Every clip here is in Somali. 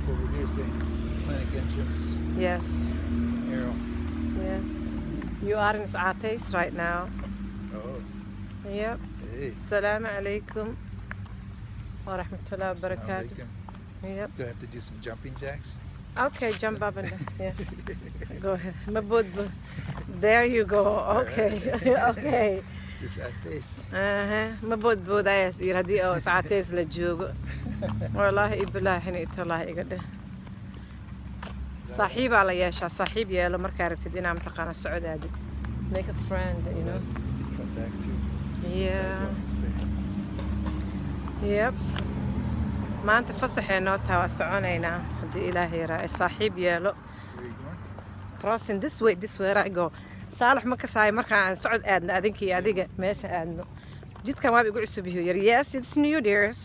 over here saying clinic entrance. Yes. Arrow. Yes. You are in Saatais right now. Oh. Yep. Hey. Assalamu alaikum wa rahmatullahi wa Assalamu barakatuh. alaikum. Yep. Do I have to do some jumping jacks? Okay, jump up and down. Yeah. Go ahead. Mabud. There you go. Okay. Okay. This Ates. Mabud ayas iradi oo Saatais la joogo. Wallahi iblaahin italaah iga dheh. Saaxiibaa la yeeshaa saaxiib yeelo markaa rabtid inaa mataqaana socdaadi. Make a friend, you know. Come back to. Yeah. Sidewalks there. Yep. maanta fasaxeenoo taa waa soconaynaa haddii ilaahay yaraa saaxiib yeelo. Where are you going? Crossing this way where I go. Saalax ma kasaay markaa aan socod aadno adinkii adiga meesha aadno. Jidkan waa igu cusub yahay yar. Yes, it's new dears.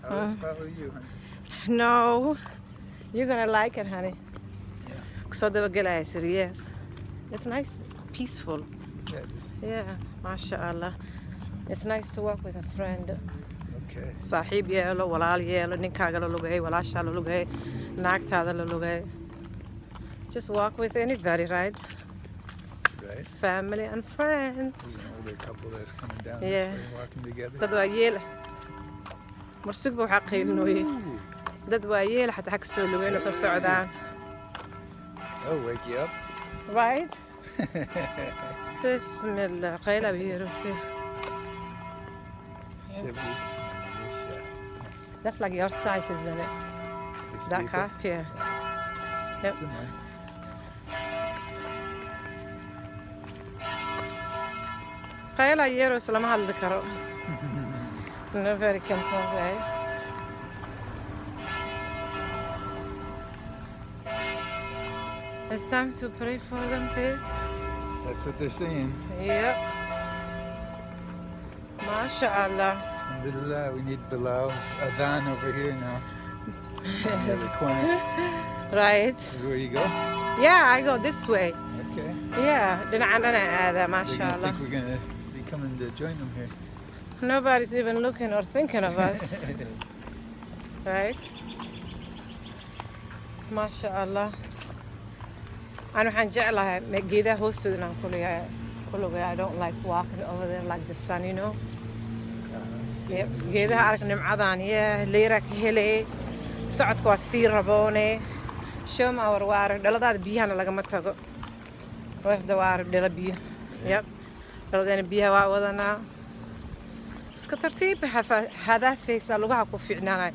I'll follow you, honey. No. You're gonna like it, honey. Kusoo dabagelaya sir. Yes. It's nice, peaceful. Yeah, it is. Yeah, mashallah. It's nice to walk with a friend. Okay. Saaxiib yeelo, walaal yeelo, ninkaaga la lugay, walaashaa la lugay, naagtaada la lugay. Just walk with anybody, right? Right. Family and friends. There's an older couple that's coming down Yeah. this way, walking together. Dad waa yeel. Marsugba waxaa qaylinooyay. Ooh. Dad waa yeel xataa xag soo lugayn oo soo socdaan. Oh, wake you up. Right? Bismillah. Qayla biirusi. Chevy. That's like your size, isn't it? These That people. car? Yeah. Yep. Similar. Qayla yeeros lama hadli karo. No very simple, right? It's time to pray for them, babe. That's what they're saying. Yep. MashaAllah. Alhamdulillah, we need Bilal's adhan over here now. In the other corner. Right. This is where you go? Yeah, I go this way. Okay. Yeah. Dhinacan ana aada, They're gonna mashallah. think we're gonna be coming to join them here. Nobody's even looking or thinking of us. Right? MashaAllah. أنا waxaan jeclahay geedaha hoostooda inaan ku lugayo. I don't like walking over there like the sun, you know. Yep. Geedaha arag nimcadan, yeah, leera ka helay. Socodku waa sii raboone. Show ma warwaar dhaladaada biyahana lagama tago. Where's the water dhala biyo? Yep. Dhaladana biyaha waa wadanaa. Iska tartiib hadaafaysa lugaha ku fiicnaanay.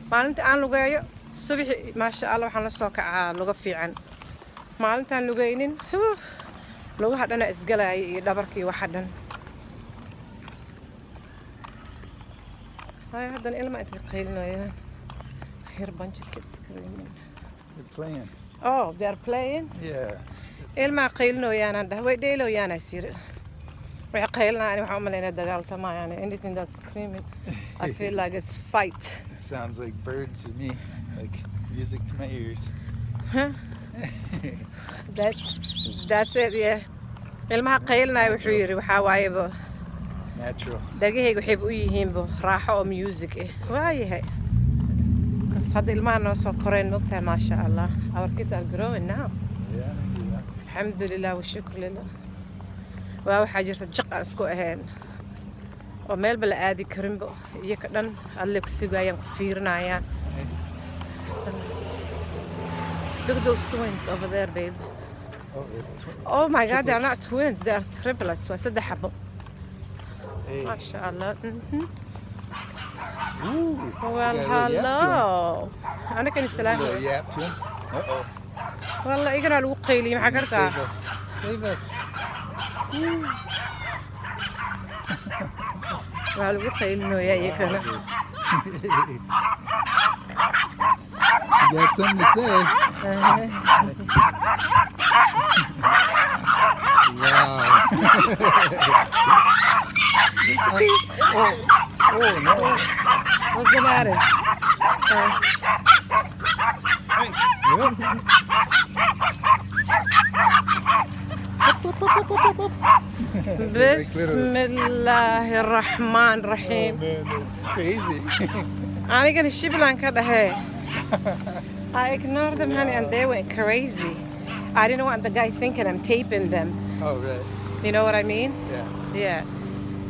Maalinta aan lugayo subaxi maasha Allah waxaan la soo kacaa luga fiican. Maalintaan lugaynin lugaha dhana isgalaya iyo dhabarkii waxa dhan. Hay hadan ilma inta qaylinayaan. Here bunch of kids screaming. They're playing. Oh, they're playing? Yeah. Ilma qaylinayaan hadda way dheeloyaan asir. Waxay qaylinayaan waxa u maleynaa dagaaltamayaan. Anything that's screaming. I feel like it's fight. It sounds like birds to me, like music to my ears. Huh? That's it, yeah. Ilmaha qaylinaya wuxuu yiri waxa waayaba Natural. dhagahayga waxay u yihiinba raaxo oo music eh. Waayahay. Kas hadda ilmaha noo soo koreen mogtahay maasha Allah. Our kids are growing now. Yeah, maybe that. Alhamdulillah wa shukr lillah. Waa waxaa jirta jiq aan isku ahayn. Oo meelba la aadi karinba iyaga dhan alle ku sugayaan ku fiirinayaan. Look at those twins over there, babe. Oh, it's twin. Oh my God, they're Triplets. not twins, they're triplets. waa saddex xabo. Hey. Masha Allah. Ooh. Well, hello. أنا كني سلام. The yap to him. Uh-oh. والله يقرأ الوقيلي مع كركا. Save us. Save us. الوقيل إنه يكنا. You got something to say? Wow. Oh no. What's the matter? بسم الله الرحمن Oh الرحيم. man, that's crazy. أنا كان الشبلان كده هي. I ignored them, honey, and they went crazy. I didn't want the guy thinking I'm taping them. Oh, right. You know what I mean? Yeah. Yeah.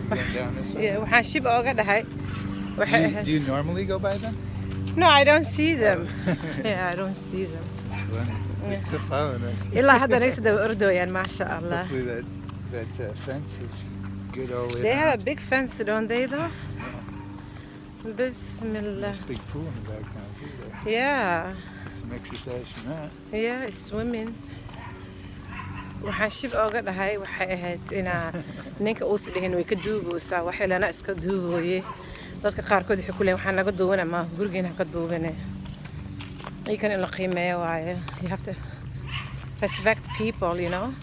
Going down this way. Yeah, waxaan shib ooga dhahay. Do you normally go by them? No, I don't see them. Yeah, I don't see them. It's funny. They're still following us. Ilaa hadda naysa daba ordooyaan, maasha Allah. Hopefully that fence is good all the way They have around. a big fence, don't they, though? Bismillah. There's a big pool in the back now too. Though. Yeah. Get some exercise from that. Yeah, it's swimming. Waxaan shib ooga dhahay waxay ahayd inaa ninka uusa dhihin way ka duubeysaa wax ilana iska duubooye dadka qaarkood waxay ku leeyihin waxaan naga duubana ma gurigeena ha ka duubane iyakan in la qiimeeyo waaye you have to respect people, you know.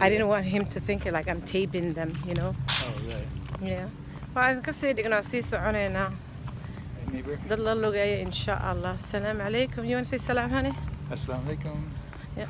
I didn't want him to think like I'm taping them, you know. Oh, right. Yeah. Waxaan ka sii dhignaa sii soconaynaa Hey, neighbor. dad la lugeeya insha Allah. Assalamu alaikum. You want to say salam, honey? Assalamu alaikum. Yeah.